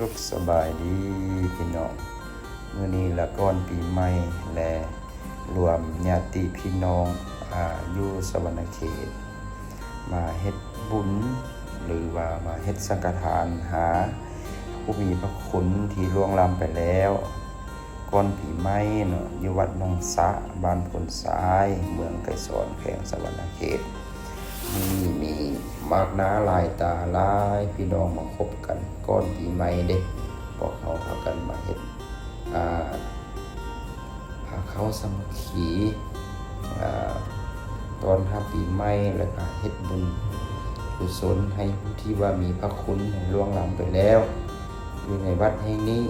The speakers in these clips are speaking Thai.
สุขสบายดีพี่น้องมื้อนี้ละก่อนปีใหม่และรวมญาติพี่น้องอยู่สวรรณเขตมาเฮ็ดบุญหรือว่ามาเฮ็ดสังฆทานหาผู้มีพระคุณที่ล่วงลับไปแล้วก่อนปีใหม่เนาะอยู่วัดหนองสะบ้านพลทรายเมืองไกรสอนแขวงสวรรณเขตมีมากหน้าหลายตาหลายพี่น้องมาพบกันก่อนปีใหม่เด้พวกเขาพากันมาเฮ็ดพาเขาสามัคคีตอนรับปีใหม่แล้วก็เฮ็ดบุญกุศลให้ผู้ที่ว่ามีพระคุณล่วงลับไปแล้วอยู่ในวัดแห่งนี้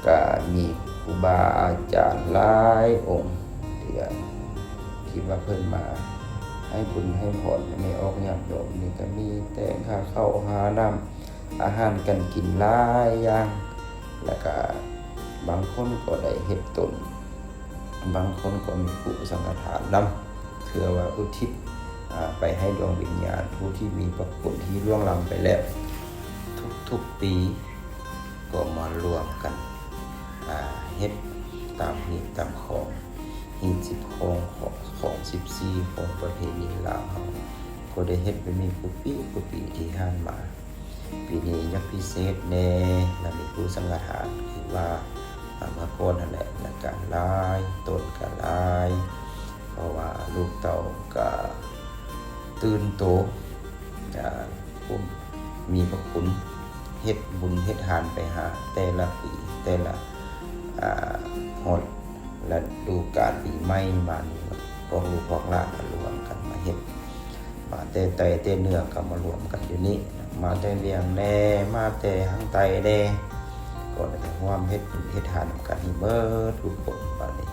ก็มีครูบาอาจารย์หลายองค์ที่ว่าเพิ่นมาให้บุญให้พรไม่ออกญาติโยมนี่ก็มีแต่ค่าข้าวหาน้ำอาหารกันกินหลายอย่างแล้วก็บางคนก็ได้เฮ็ดตนบางคนก็มีผู้สังฆทานนำเพื่อว่าอุทิศไปให้ดวงวิญญาณผู้ที่มีพระคุณที่ล่วงลับไปแล้วทุกปีก็มารวมกันเฮ็ดตามหีบตามของหีบ10ของ14ของประเพณีลาวเฮาก็ได้เฮ็ดไปมีผู้ปีที่ผ่านมาปีนี้ยังพิเศษแน่และมีผู้สังฆทานคือว่ามาก่อนนั่นแหละและการหลายต้นก็หลายเพราะว่าลูกเต้าก็ตื่นโตผู้มีพระคุณเฮ็ดบุญเฮ็ดทานไปหาแต่ละปีแต่ละฮอดและดูการปีใหม่มานี่พวกลูกพวกหลานรวมกันมาเฮ็ดมาแต่เนื้อก็มารวมกันอยู่นี่มาแต่เลี้ยงแน่มาแต่หางไตแน่ก็ได้ร่วมเฮ็ดบุญเฮ็ดทานกันให้เบิดทุกคนบัดนี้